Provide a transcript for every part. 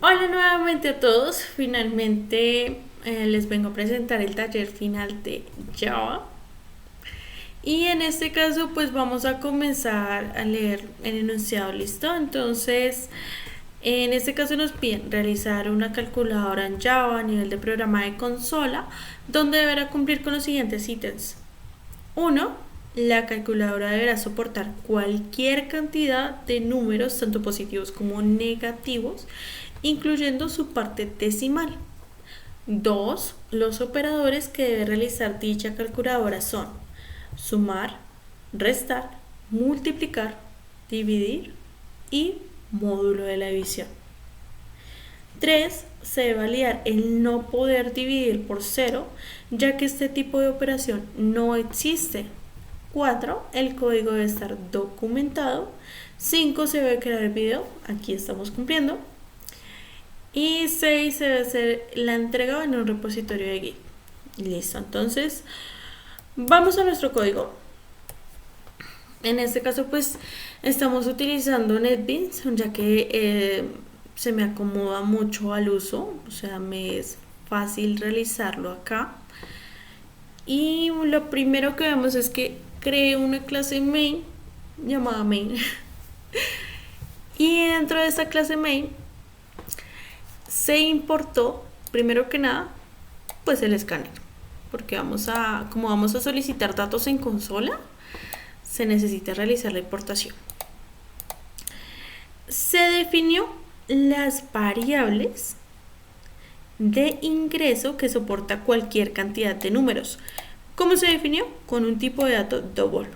Hola nuevamente a todos, finalmente les vengo a presentar el taller final de Java y en este caso pues vamos a comenzar a leer el enunciado, ¿listo? Entonces en este caso nos piden realizar una calculadora en Java a nivel de programa de consola donde deberá cumplir con los siguientes ítems. 1. La calculadora deberá soportar cualquier cantidad de números, tanto positivos como negativos, incluyendo su parte decimal. 2. Los operadores que debe realizar dicha calculadora son sumar, restar, multiplicar, dividir y módulo de la división. 3. Se debe validar el no poder dividir por 0, ya que este tipo de operación no existe. 4. El código debe estar documentado. 5. Se debe crear el video, aquí estamos cumpliendo. Y 6. Se debe hacer la entrega en un repositorio de Git. Listo, entonces vamos a nuestro código. En este caso pues estamos utilizando NetBeans, ya que se me acomoda mucho al uso, o sea, me es fácil realizarlo acá. Y lo primero que vemos es que creé una clase main llamada main. Y dentro de esta clase main se importó, primero que nada, pues el escáner. Porque como vamos a solicitar datos en consola, se necesita realizar la importación. Se definió las variables de ingreso que soporta cualquier cantidad de números. ¿Cómo se definió? Con un tipo de dato double.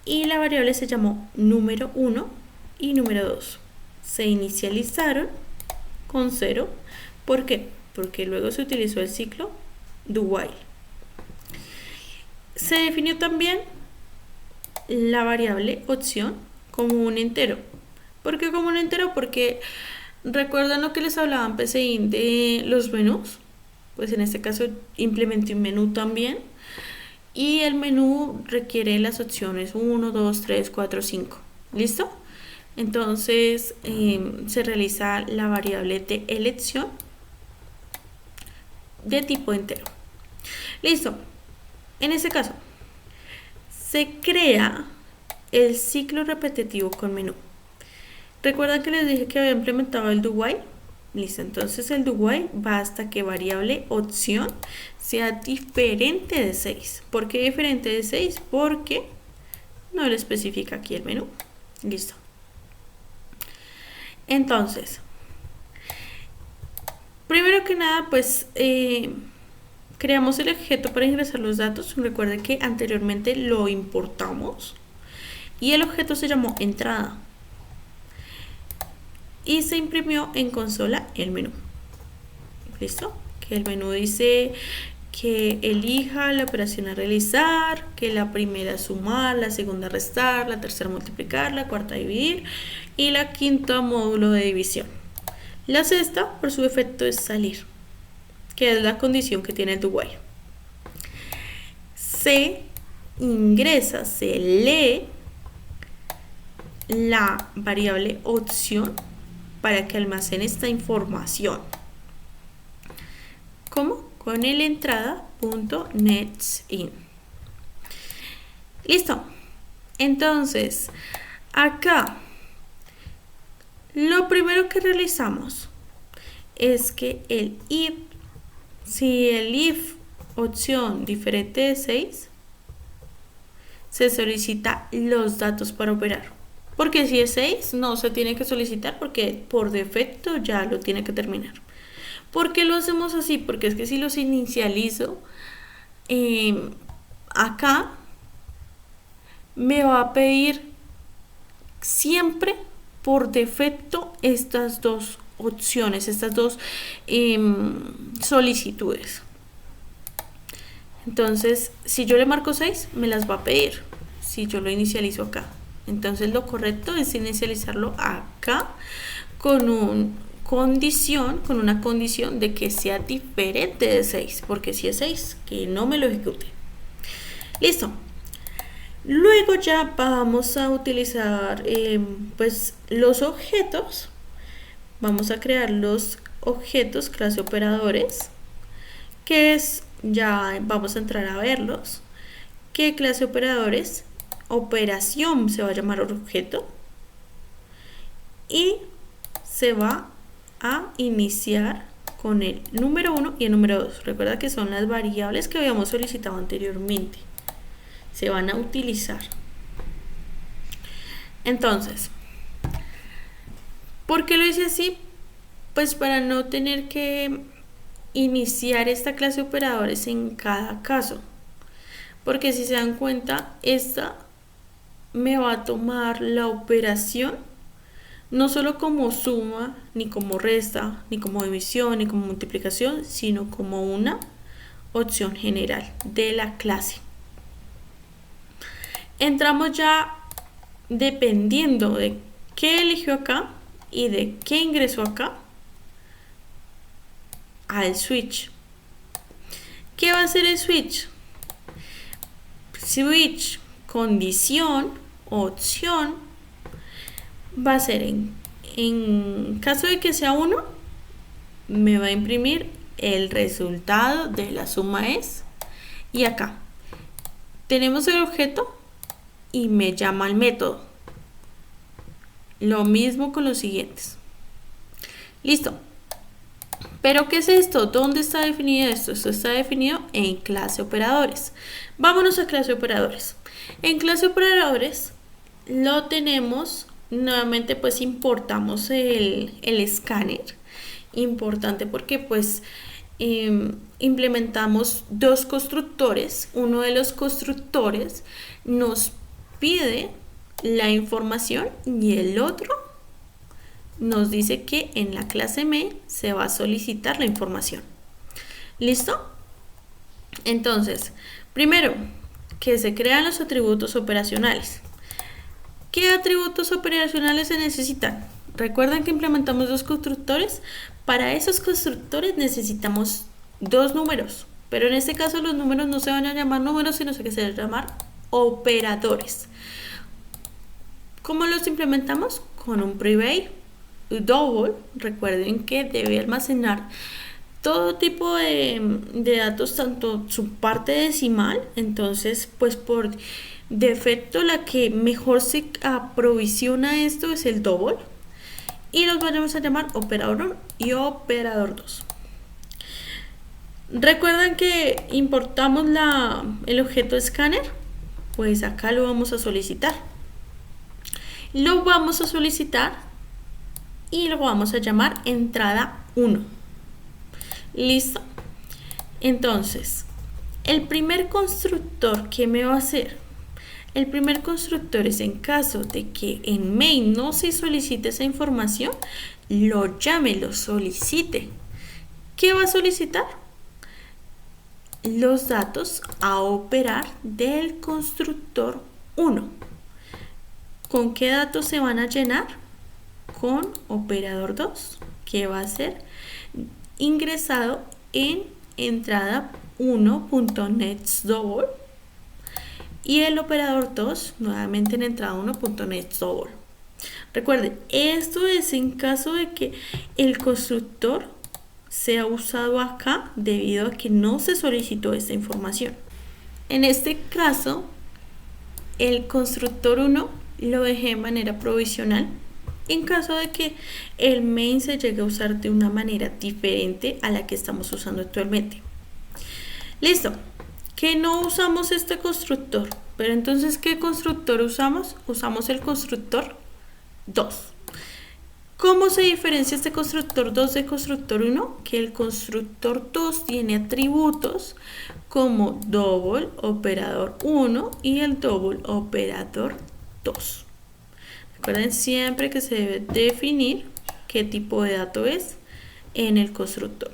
Y la variable se llamó número 1 y número 2. Se inicializaron con 0. ¿Por qué? Porque luego se utilizó el ciclo do while. Se definió también la variable opción como un entero. ¿Por qué como un entero? Porque ¿recuerdan lo que les hablaba en PCI de los menús? Pues en este caso implementé un menú también. Y el menú requiere las opciones 1, 2, 3, 4, 5. ¿Listo? Entonces se realiza la variable de elección de tipo entero. Listo. En este caso se crea el ciclo repetitivo con menú. ¿Recuerdan que les dije que había implementado el do while? Listo, entonces el do while va hasta que variable opción sea diferente de 6. ¿Por qué diferente de 6? Porque no le especifica aquí el menú. Listo. Entonces, primero que nada, pues creamos el objeto para ingresar los datos. Recuerden que anteriormente lo importamos y el objeto se llamó entrada. Y se imprimió en consola el menú. ¿Listo? Que el menú dice que elija la operación a realizar, que la primera sumar, la segunda restar, la tercera multiplicar, la cuarta dividir y la quinta módulo de división. La sexta, por su defecto, es salir, que es la condición que tiene el do while. Se ingresa, se lee la variable opción para que almacene esta información. ¿Cómo? Con el entrada.netsIn. Listo. Entonces, acá lo primero que realizamos es que si el if opción diferente de 6, se solicita los datos para operar. Porque si es 6, no se tiene que solicitar porque por defecto ya lo tiene que terminar. ¿Por qué lo hacemos así? Porque es que si los inicializo, acá me va a pedir siempre por defecto estas dos opciones, estas dos solicitudes. Entonces, si yo le marco 6, me las va a pedir si yo lo inicializo acá. Entonces lo correcto es inicializarlo acá con una condición de que sea diferente de 6, porque si es 6, que no me lo ejecute. Listo. Luego ya vamos a utilizar pues los objetos vamos a crear los objetos clase operadores, que es, ya vamos a entrar a verlos, que clase operadores, operación se va a llamar objeto y se va a iniciar con el número 1 y el número 2. Recuerda que son las variables que habíamos solicitado anteriormente. Se van a utilizar. Entonces, ¿por qué lo hice así? Pues para no tener que iniciar esta clase de operadores en cada caso. Porque si se dan cuenta, esta me va a tomar la operación no solo como suma, ni como resta, ni como división, ni como multiplicación, sino como una opción general de la clase. Entramos ya dependiendo de qué eligió acá y de qué ingresó acá al switch. ¿Qué va a hacer el switch? Switch condición, opción, va a ser en caso de que sea 1, me va a imprimir el resultado de la suma es, y acá tenemos el objeto y me llama el método. Lo mismo con los siguientes. Listo. ¿Pero qué es esto? ¿Dónde está definido esto? Esto está definido en clase operadores. Vámonos a clase operadores. En clase operadores lo tenemos, nuevamente pues importamos el escáner. Importante porque pues implementamos dos constructores. Uno de los constructores nos pide la información y el otro nos dice que en la clase main se va a solicitar la información. ¿Listo? Entonces, primero, que se crean los atributos operacionales. ¿Qué atributos operacionales se necesitan? Recuerden que implementamos dos constructores. Para esos constructores necesitamos dos números, pero en este caso los números no se van a llamar números, sino que se van a llamar operadores. ¿Cómo los implementamos? Con un private double. Recuerden que debe almacenar todo tipo de datos, tanto su parte decimal. Entonces, pues por defecto la que mejor se aprovisiona esto es el double, y los vamos a llamar operador 1 y operador 2. Recuerden que importamos el objeto escáner, pues acá lo vamos a solicitar. Lo vamos a solicitar y lo vamos a llamar entrada 1. ¿Listo? Entonces, el primer constructor que me va a hacer, el primer constructor es en caso de que en main no se solicite esa información, lo llame, lo solicite. ¿Qué va a solicitar? Los datos a operar del constructor 1. ¿Con qué datos se van a llenar? Con operador 2, que va a ser ingresado en entrada 1.nextDouble, y el operador 2 nuevamente en entrada 1.nextDouble. Recuerden, esto es en caso de que el constructor sea usado acá debido a que no se solicitó esta información. En este caso, el constructor 1 lo dejé de manera provisional en caso de que el main se llegue a usar de una manera diferente a la que estamos usando actualmente. Listo, que no usamos este constructor, pero entonces ¿qué constructor usamos? Usamos el constructor 2. ¿Cómo se diferencia este constructor 2 del constructor 1? Que el constructor 2 tiene atributos como double operador 1 y el double operador 2. Recuerden siempre que se debe definir qué tipo de dato es en el constructor.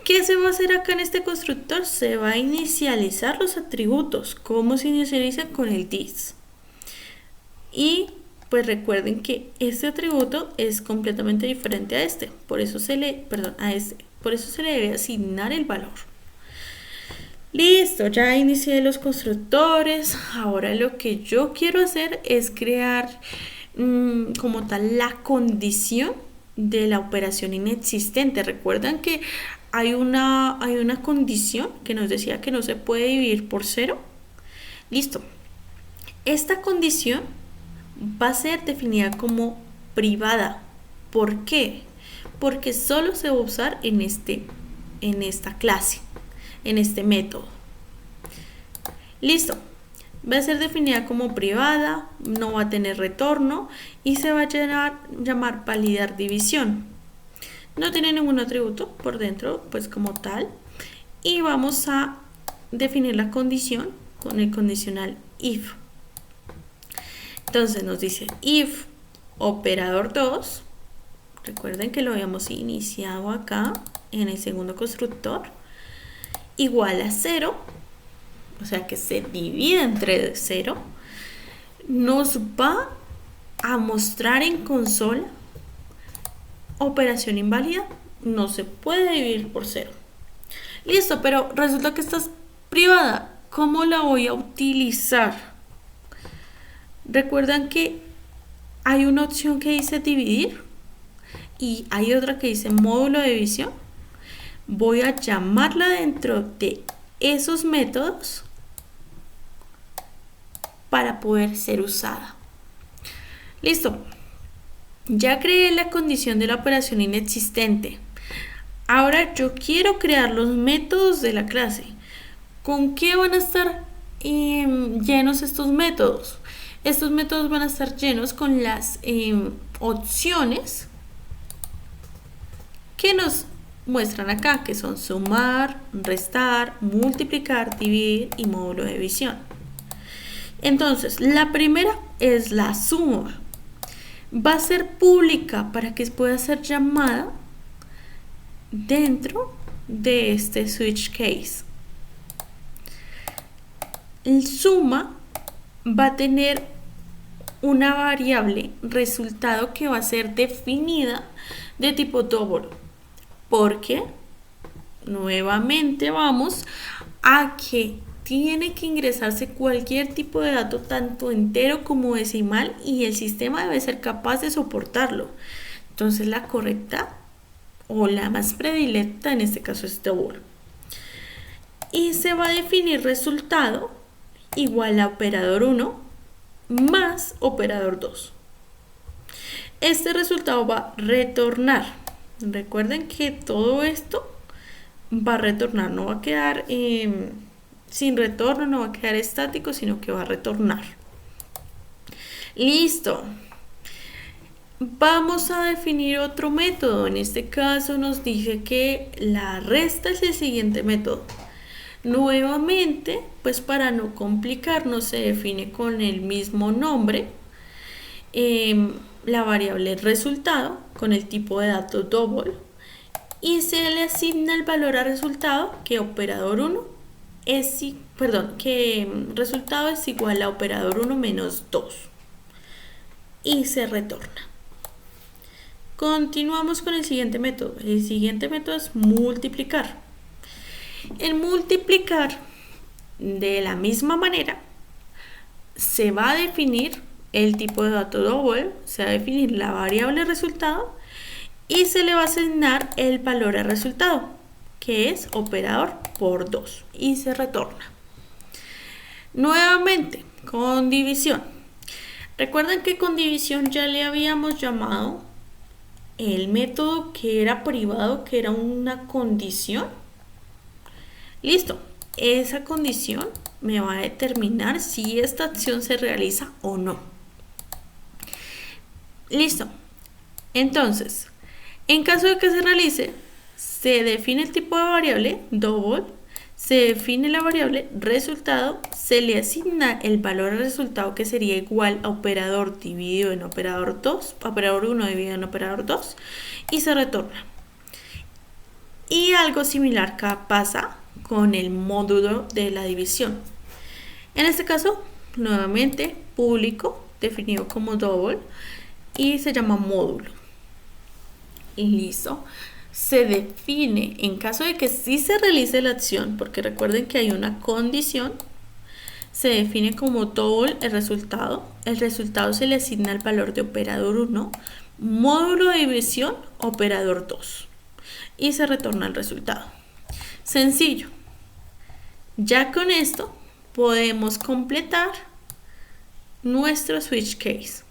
¿Qué se va a hacer acá en este constructor? Se va a inicializar los atributos. ¿Cómo se inicializa? Con el this. Y pues recuerden que este atributo es completamente diferente a este. Por eso se le debe asignar el valor. Listo, ya inicié los constructores. Ahora lo que yo quiero hacer es crear como tal la condición de la operación inexistente. Recuerdan que hay una condición que nos decía que no se puede dividir por cero. Listo. Esta condición va a ser definida como privada. ¿Por qué? Porque solo se va a usar en esta clase, en este método. Listo. Va a ser definida como privada, no va a tener retorno y se va a llamar validar división. No tiene ningún atributo por dentro, pues como tal. Y vamos a definir la condición con el condicional if. Entonces nos dice if operador 2, recuerden que lo habíamos iniciado acá en el segundo constructor, igual a 0, o sea que se divide entre 0, nos va a mostrar en consola operación inválida, no se puede dividir por 0. Listo, pero resulta que esta es privada. ¿Cómo la voy a utilizar? Recuerdan que hay una opción que dice dividir y hay otra que dice módulo de división. Voy a llamarla dentro de esos métodos para poder ser usada. Listo. Ya creé la condición de la operación inexistente. Ahora yo quiero crear los métodos de la clase. ¿Con qué van a estar llenos estos métodos? Estos métodos van a estar llenos con las opciones que nos muestran acá, que son sumar, restar, multiplicar, dividir y módulo de división. Entonces, la primera es la suma. Va a ser pública para que pueda ser llamada dentro de este switch case. El suma va a tener una variable resultado que va a ser definida de tipo double, porque nuevamente vamos a que tiene que ingresarse cualquier tipo de dato, tanto entero como decimal, y el sistema debe ser capaz de soportarlo. Entonces la correcta o la más predilecta en este caso es double. Y se va a definir resultado igual a operador 1 más operador 2. Este resultado va a retornar. Recuerden que todo esto va a retornar, no va a quedar sin retorno, no va a quedar estático, sino que va a retornar. Listo. Vamos a definir otro método. En este caso nos dice que la resta es el siguiente método. Nuevamente, pues para no complicarnos, se define con el mismo nombre la variable resultado con el tipo de dato double y se le asigna el valor a resultado que operador 1 que resultado es igual a operador 1 menos 2 y se retorna. Continuamos con el siguiente método. El siguiente método es multiplicar. En multiplicar, de la misma manera, se va a definir el tipo de dato double, se va a definir la variable resultado y se le va a asignar el valor a resultado, que es operador por 2 y se retorna. Nuevamente, con división. Recuerden que con división ya le habíamos llamado el método que era privado, que era una condición. Listo, esa condición me va a determinar si esta acción se realiza o no. Listo, entonces, en caso de que se realice, se define el tipo de variable double, se define la variable resultado, se le asigna el valor al resultado que sería igual a operador dividido en operador 2, operador 1 dividido en operador 2 y se retorna. Y algo similar pasa con el módulo de la división. En este caso, nuevamente público, definido como double y se llama módulo. Y listo. Se define en caso de que sí se realice la acción, porque recuerden que hay una condición, se define como double el resultado. El resultado se le asigna al valor de operador 1, módulo de división, operador 2. Y se retorna el resultado. Sencillo. Ya con esto podemos completar nuestro switch case.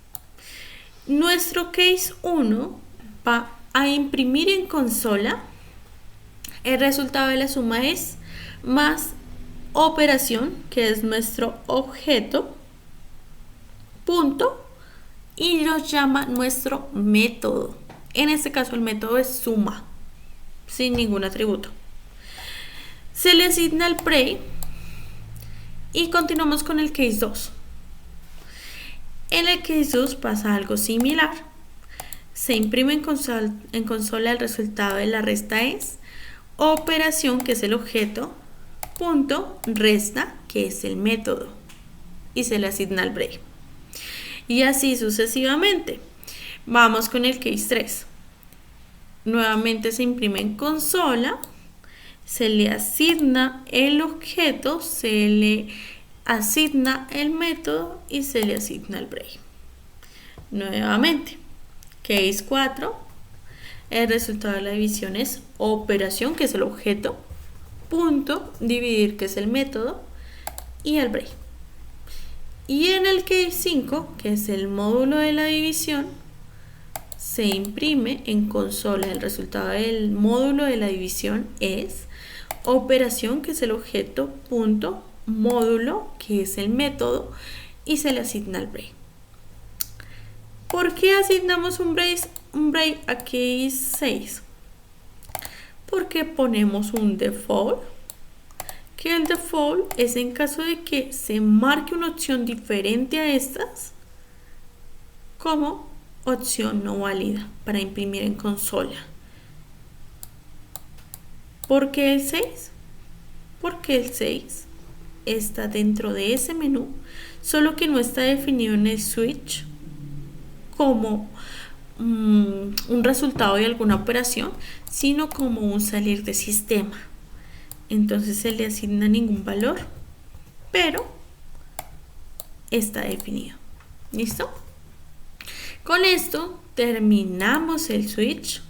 Nuestro case 1 va a imprimir en consola. El resultado de la suma es más operación, que es nuestro objeto, punto, y lo llama nuestro método. En este caso el método es suma, sin ningún atributo. Se le asigna el pre y continuamos con el case 2. En el case 2 pasa algo similar. Se imprime en consola el resultado de la resta es operación, que es el objeto, punto, resta, que es el método, y se le asigna el break. Y así sucesivamente. Vamos con el case 3. Nuevamente se imprime en consola, se le asigna el objeto, se le asigna el método y se le asigna el break. Nuevamente, case 4, el resultado de la división es operación, que es el objeto, punto, dividir, que es el método, y el break. Y en el case 5, que es el módulo de la división, se imprime en consola. El resultado del módulo de la división es operación, que es el objeto, punto, módulo, que es el método, y se le asigna el break. ¿Por qué asignamos un break a case 6? Porque ponemos un default, que el default es en caso de que se marque una opción diferente a estas como opción no válida para imprimir en consola. ¿Por qué el 6? Porque el 6 está dentro de ese menú, solo que no está definido en el switch como un resultado de alguna operación, sino como un salir de sistema. Entonces se le asigna ningún valor, pero está definido. ¿Listo? Con esto terminamos el switch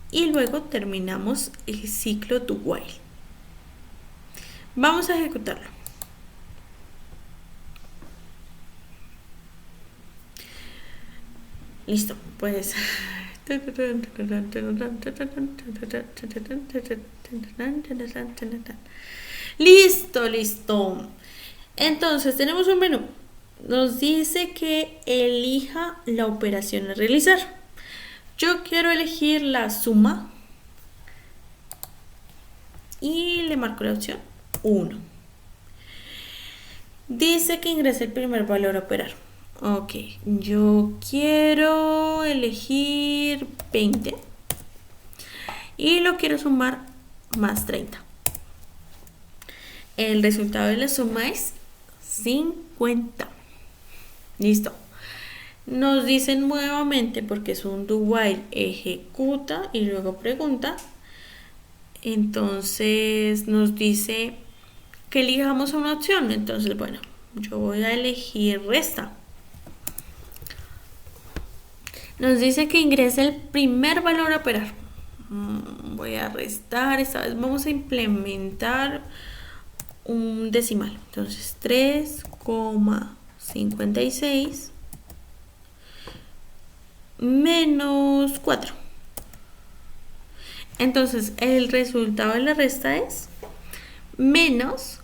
y luego terminamos el ciclo do while. Vamos a ejecutarlo. Listo, pues listo. Entonces tenemos un menú. Nos dice que elija la operación a realizar. Yo quiero elegir la suma y le marco la opción 1. Dice que ingrese el primer valor a operar. Ok, yo quiero elegir 20 y lo quiero sumar más 30. El resultado de la suma es 50. Listo. Nos dicen nuevamente, porque es un do while, ejecuta y luego pregunta. Entonces nos dice que elijamos una opción. Entonces, bueno, yo voy a elegir resta. Nos dice que ingrese el primer valor a operar. Voy a restar. Esta vez vamos a implementar un decimal. Entonces 3,56 menos 4. Entonces el resultado de la resta es menos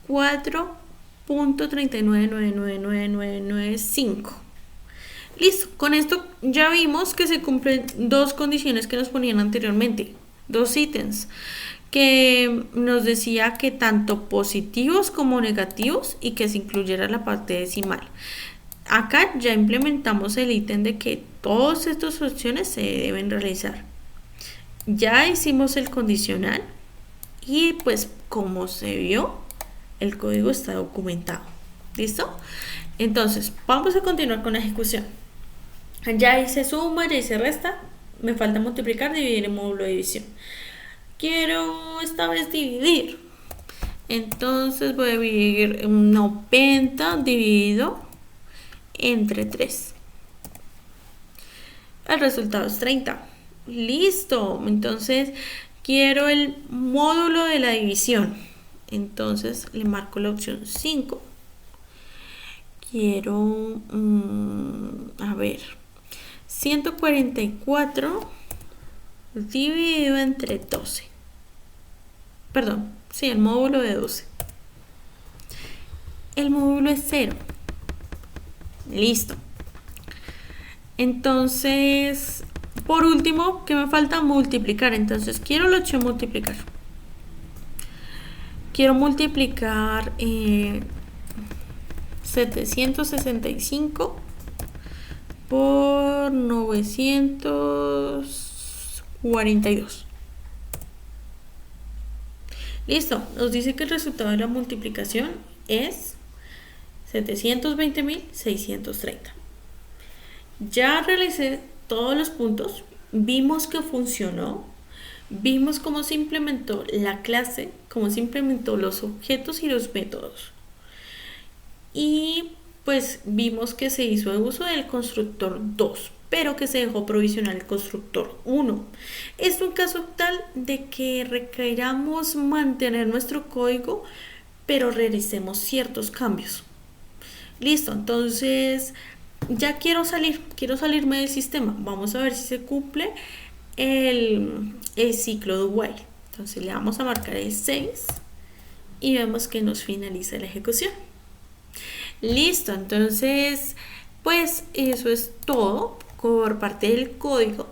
4.3999995. Listo, con esto ya vimos que se cumplen dos condiciones que nos ponían anteriormente, dos ítems, que nos decía que tanto positivos como negativos y que se incluyera la parte decimal. Acá ya implementamos el ítem de que todas estas opciones se deben realizar. Ya hicimos el condicional y pues como se vio, el código está documentado. ¿Listo? Entonces, vamos a continuar con la ejecución. Ya hice suma, ya hice resta, me falta multiplicar, dividir en módulo de división. Quiero esta vez dividir. Entonces voy a dividir 90 dividido entre 3. El resultado es 30. Listo. Entonces quiero el módulo de la división. Entonces le marco la opción 5. Quiero, a ver, 144 dividido entre 12. Perdón, sí, el módulo de 12. El módulo es 0. Listo. Entonces, por último, ¿qué me falta? Multiplicar. Entonces, quiero la opción multiplicar. Quiero multiplicar 765 por 942. Listo, nos dice que el resultado de la multiplicación es 720.630. Ya realicé todos los puntos, vimos que funcionó, vimos cómo se implementó la clase, cómo se implementó los objetos y los métodos. Y pues vimos que se hizo uso del constructor 2, pero que se dejó provisional el constructor 1. Esto en caso tal de que requeramos mantener nuestro código, pero realicemos ciertos cambios. Listo, entonces ya quiero salirme del sistema. Vamos a ver si se cumple el ciclo de while. Entonces le vamos a marcar el 6 y vemos que nos finaliza la ejecución. Listo, entonces pues eso es todo por parte del código.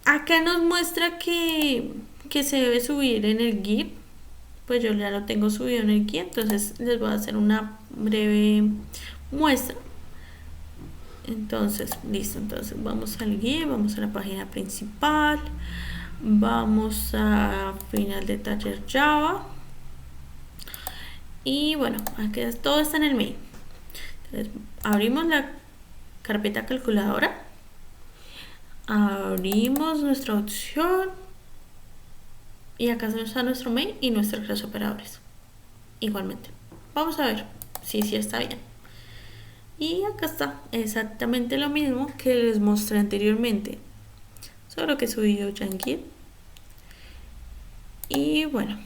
Acá nos muestra que se debe subir en el Git. Pues yo ya lo tengo subido en el Git, entonces les voy a hacer una breve muestra. Entonces, listo, entonces vamos al Git, vamos a la página principal, vamos a final de taller Java y bueno, aquí todo está en el main. Entonces, abrimos la carpeta calculadora, abrimos nuestra opción y acá está nuestro main y nuestras clases operadores. Igualmente, vamos a ver si sí está bien. Y acá está exactamente lo mismo que les mostré anteriormente, solo que he subido ya en Git. Y bueno,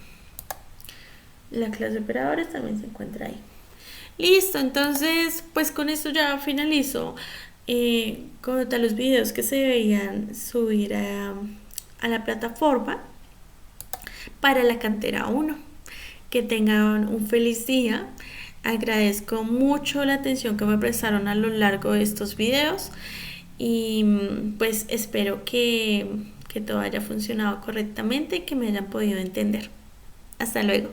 la clase de operadores también se encuentra ahí. Listo, entonces pues con esto ya finalizo con los videos que se debían subir a la plataforma para la cantera 1. Que tengan un feliz día. Agradezco mucho la atención que me prestaron a lo largo de estos videos y pues espero que todo haya funcionado correctamente y que me hayan podido entender. Hasta luego.